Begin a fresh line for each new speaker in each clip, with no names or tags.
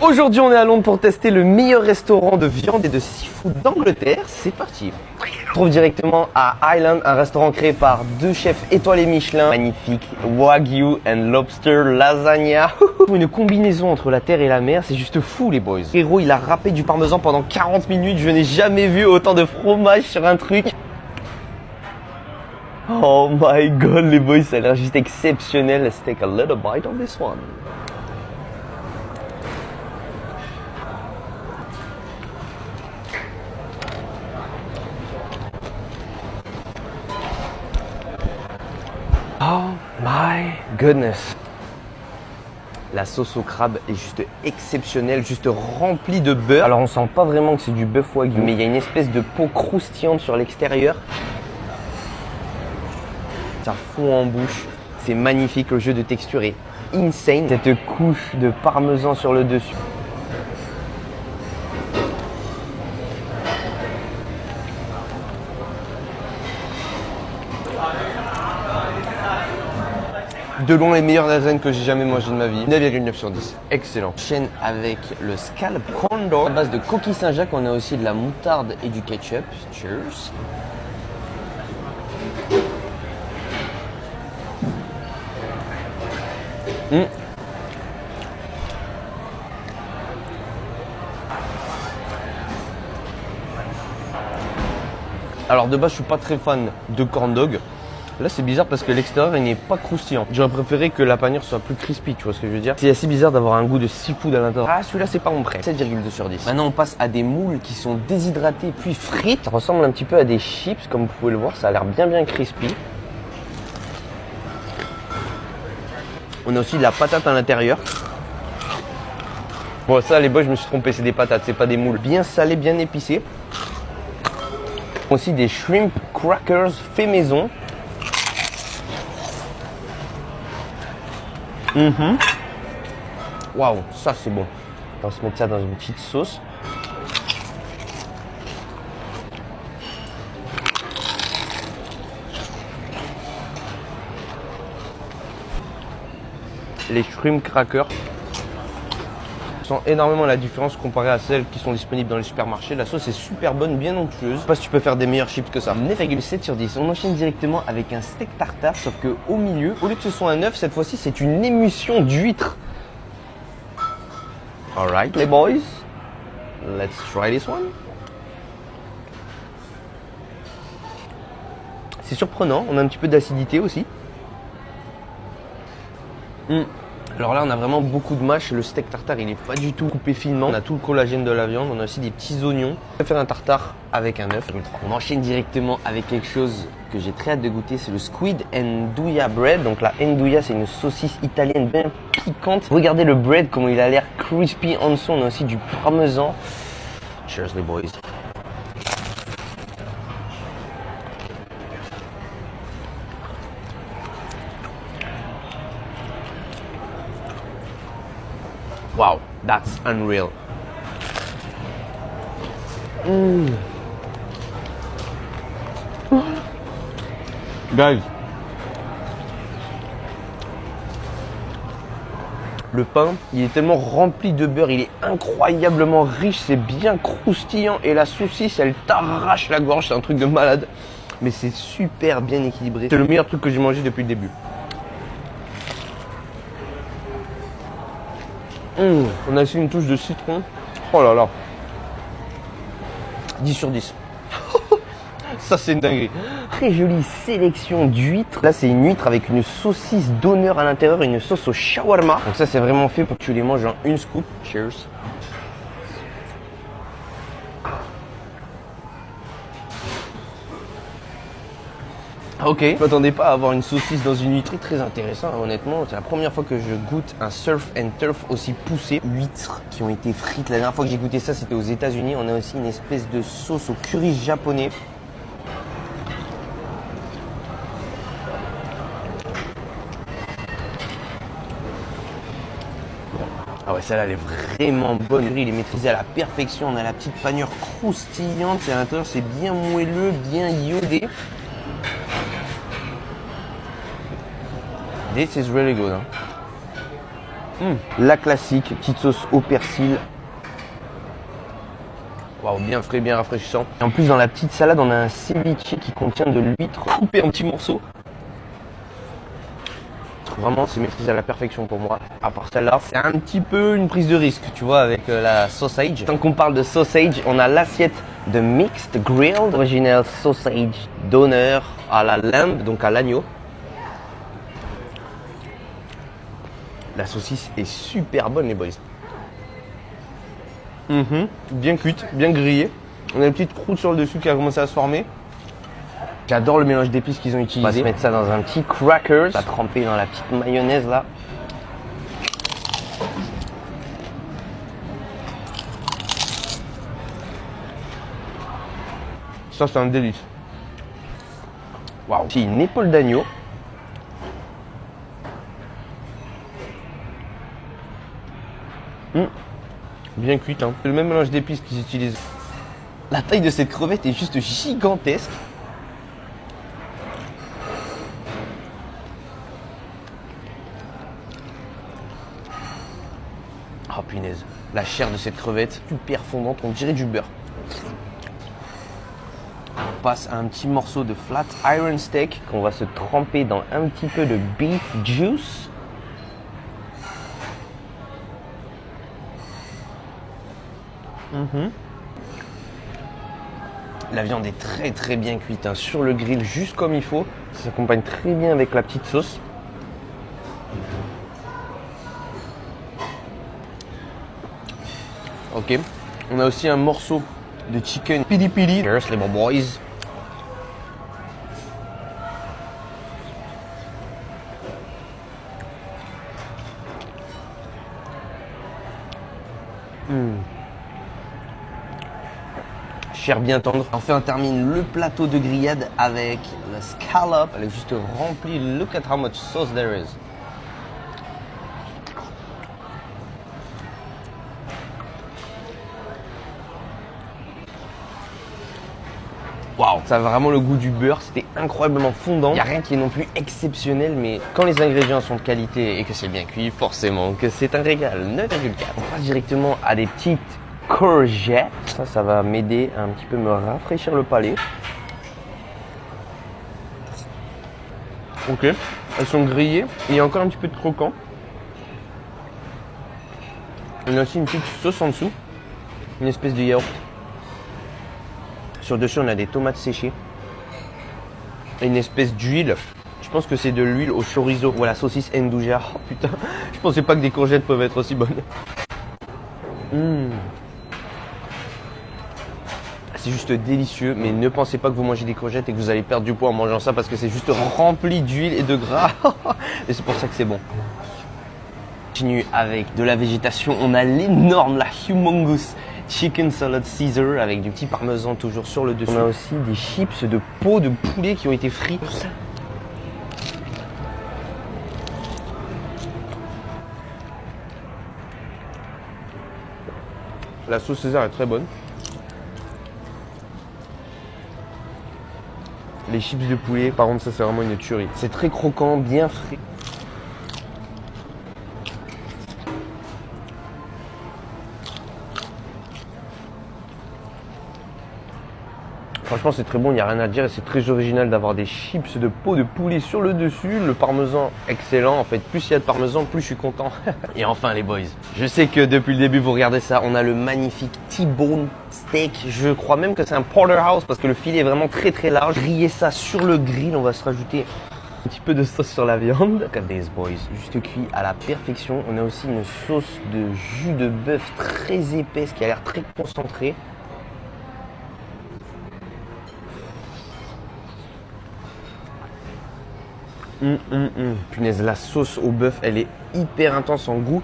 Aujourd'hui, on est à Londres pour tester le meilleur restaurant de viande et de seafood d'Angleterre. C'est parti. On se trouve directement à Island, un restaurant créé par 2 chefs étoilés Michelin. Magnifique, Wagyu and Lobster Lasagna. Une combinaison entre la terre et la mer, c'est juste fou les boys. Héros, il a râpé du parmesan pendant 40 minutes. Je n'ai jamais vu autant de fromage sur un truc. Oh my god les boys, ça a l'air juste exceptionnel. Let's take a little bite of this one. Oh my goodness. La sauce au crabe est juste exceptionnelle, juste remplie de beurre. Alors on sent pas vraiment que c'est du bœuf wagyu, mais il y a une espèce de peau croustillante sur l'extérieur. Ça fond en bouche, c'est magnifique, le jeu de texture est insane. Cette couche de parmesan sur le dessus. De loin les meilleures lasagnes que j'ai jamais mangées de ma vie. 9,9 sur 10. Excellent. Chaîne avec le scallop condor. À base de coquille Saint-Jacques, on a aussi de la moutarde et du ketchup. Cheers. Alors de base, je suis pas très fan de corn dog. Là c'est bizarre parce que l'extérieur il n'est pas croustillant. J'aurais préféré que la panière soit plus crispy, tu vois ce que je veux dire. C'est assez bizarre d'avoir un goût de seafood à l'intérieur. Ah celui-là c'est pas mon prêt. 7,2 sur 10. Maintenant on passe à des moules qui sont déshydratés puis frites. Ça ressemble un petit peu à des chips comme vous pouvez le voir. Ça a l'air bien crispy. On a aussi de la patate à l'intérieur. Bon ça les boys je me suis trompé, c'est des patates, c'est pas des moules. Bien salées, bien épicées. Aussi des shrimp crackers fait maison. Waouh, ça c'est bon. On va se mettre ça dans une petite sauce. Les shrimp crackers sent énormément la différence comparée à celles qui sont disponibles dans les supermarchés. La sauce est super bonne, bien onctueuse. Je sais pas si tu peux faire des meilleurs chips que ça. 9,7 sur 10. On enchaîne directement avec un steak tartare, sauf que au milieu, au lieu que ce soit un œuf, cette fois-ci c'est une émulsion d'huîtres. Alright les boys, let's try this one. C'est surprenant, on a un petit peu d'acidité aussi. Alors là on a vraiment beaucoup de mâche, le steak tartare il n'est pas du tout coupé finement. On a tout le collagène de la viande, on a aussi des petits oignons. On va faire un tartare avec un œuf. On enchaîne directement avec quelque chose que j'ai très hâte de goûter, c'est le squid andouilla bread. Donc la andouilla c'est une saucisse italienne bien piquante. Regardez le bread comment il a l'air crispy en dessous, on a aussi du parmesan. Cheers les boys. Wow, that's unreal. Guys, le pain, il est tellement rempli de beurre, il est incroyablement riche, c'est bien croustillant et la saucisse, elle t'arrache la gorge, c'est un truc de malade. Mais c'est super bien équilibré. C'est le meilleur truc que j'ai mangé depuis le début. On a aussi une touche de citron. Oh là là. 10 sur 10. Ça c'est une dinguerie. Très jolie sélection d'huîtres. Là c'est une huître avec une saucisse d'honneur à l'intérieur et une sauce au shawarma. Donc ça c'est vraiment fait pour que tu les manges en une scoop. Cheers. Ok, je m'attendais pas à avoir une saucisse dans une huître, très intéressant honnêtement. C'est la première fois que je goûte un surf and turf aussi poussé. Huîtres qui ont été frites. La dernière fois que j'ai goûté ça c'était aux États-Unis. On a aussi une espèce de sauce au curry japonais. Ah ouais, celle-là elle est vraiment bonne. Le riz il est maîtrisé à la perfection. On a la petite panure croustillante. Et à l'intérieur c'est bien moelleux, bien iodé. This is really good. Hein. La classique, petite sauce au persil. Waouh, bien frais, bien rafraîchissant. Et en plus, dans la petite salade, on a un ceviche qui contient de l'huître coupée en petits morceaux. Vraiment, c'est maîtrisé à la perfection pour moi. À part celle-là, c'est un petit peu une prise de risque, tu vois, avec la sausage. Tant qu'on parle de sausage, on a l'assiette de Mixed Grilled Original Sausage d'honneur à la lambe, donc à l'agneau. La saucisse est super bonne, les boys. Bien cuite, bien grillée. On a une petite croûte sur le dessus qui a commencé à se former. J'adore le mélange d'épices qu'ils ont utilisé. On va se mettre ça dans un petit crackers. On va tremper dans la petite mayonnaise là. Ça, c'est un délice. Waouh. C'est une épaule d'agneau. Bien cuite, hein. C'est le même mélange d'épices qu'ils utilisent. La taille de cette crevette est juste gigantesque. Oh punaise, la chair de cette crevette, super fondante, on dirait du beurre. On passe à un petit morceau de flat iron steak qu'on va se tremper dans un petit peu de beef juice. La viande est très très bien cuite, hein, sur le grill juste comme il faut. Ça s'accompagne très bien avec la petite sauce. Ok, on a aussi un morceau de chicken pili pili. Cheers les bons boys. Chair bien tendre. Enfin, on termine le plateau de grillade avec la scallop. Elle est juste remplie. Look at how much sauce there is. Waouh, ça a vraiment le goût du beurre, c'était incroyablement fondant. Il n'y a rien qui est non plus exceptionnel, mais quand les ingrédients sont de qualité et que c'est bien cuit, forcément que c'est un régal. 9,4. On passe directement à des petites courgettes. Ça va m'aider à un petit peu me rafraîchir le palais. Ok, elles sont grillées et il y a encore un petit peu de croquant. On a aussi une petite sauce en dessous, une espèce de yaourt. Sur le dessus, on a des tomates séchées et une espèce d'huile. Je pense que c'est de l'huile au chorizo ou à la saucisse nduja. Oh putain, je pensais pas que des courgettes peuvent être aussi bonnes. C'est juste délicieux, mais ne pensez pas que vous mangez des courgettes et que vous allez perdre du poids en mangeant ça parce que c'est juste rempli d'huile et de gras. Et c'est pour ça que c'est bon. On continue avec de la végétation. On a l'énorme, la humongous chicken salad Caesar avec du petit parmesan toujours sur le dessus. On a aussi des chips de peau de poulet qui ont été frits. La sauce César est très bonne. Les chips de poulet, par contre, ça c'est vraiment une tuerie. C'est très croquant, bien frais. Franchement, c'est très bon, il n'y a rien à dire et c'est très original d'avoir des chips de peau de poulet sur le dessus. Le parmesan, excellent. En fait, plus il y a de parmesan, plus je suis content. Et enfin, les boys, je sais que depuis le début, vous regardez ça. On a le magnifique T-bone steak. Je crois même que c'est un porterhouse parce que le filet est vraiment très très large. Griller ça sur le grill, on va se rajouter un petit peu de sauce sur la viande. Look at this, boys, juste cuit à la perfection. On a aussi une sauce de jus de bœuf très épaisse qui a l'air très concentrée. Punaise, la sauce au bœuf, elle est hyper intense en goût.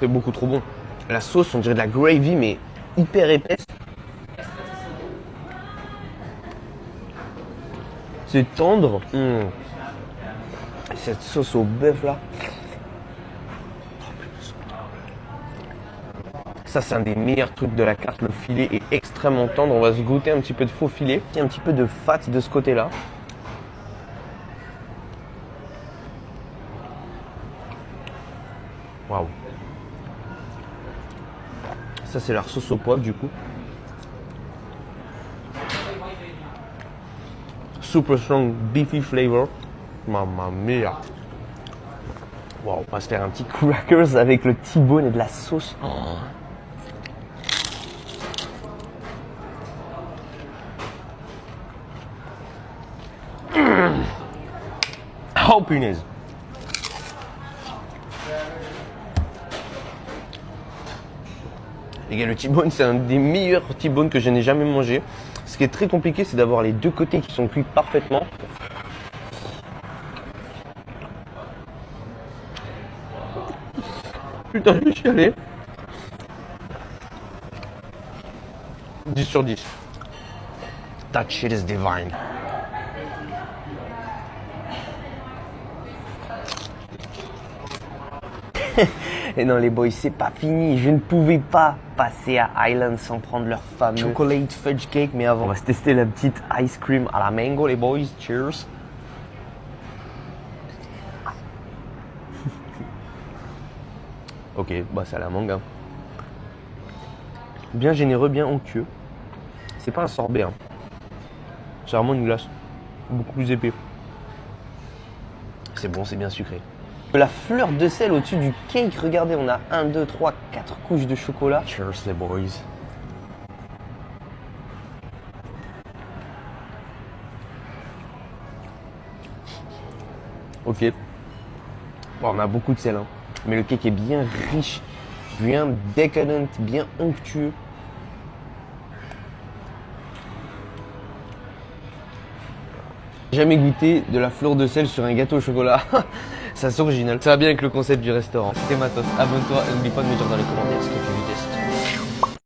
C'est beaucoup trop bon. La sauce, on dirait de la gravy, mais hyper épaisse. C'est tendre. Cette sauce au bœuf là. Ça, c'est un des meilleurs trucs de la carte. Le filet est extrêmement tendre. On va se goûter un petit peu de faux filet. Il y a un petit peu de fat de ce côté-là. Waouh. Ça, c'est leur sauce au poivre, du coup. Super strong beefy flavor. Mamma mia. Wow, on va se faire un petit crackers avec le T-bone et de la sauce. Oh. Oh punaise. Les gars, le T-bone, c'est un des meilleurs T-bone que je n'ai jamais mangé. Ce qui est très compliqué, c'est d'avoir les deux côtés qui sont cuits parfaitement. Putain, je vais chialer. 10 sur 10. That shit is divine. Et non les boys, c'est pas fini. Je ne pouvais pas passer à Island sans prendre leur fameux chocolate fudge cake. Mais avant, on va se tester la petite ice cream à la mango les boys. Cheers. Ok, bah c'est à la mangue. Hein. Bien généreux, bien onctueux. C'est pas un sorbet. Hein. C'est vraiment une glace. Beaucoup plus épais. C'est bon, c'est bien sucré. La fleur de sel au-dessus du cake. Regardez, on a 1, 2, 3, 4 couches de chocolat. Cheers les boys. Ok. Bon, on a beaucoup de sel. Hein. Mais le cake est bien riche, bien décadent, bien onctueux. Jamais goûté de la fleur de sel sur un gâteau au chocolat. Ça c'est original. Ça va bien avec le concept du restaurant. C'était Matos. Abonne-toi et n'oublie pas de me dire dans les commentaires ce que tu détestes.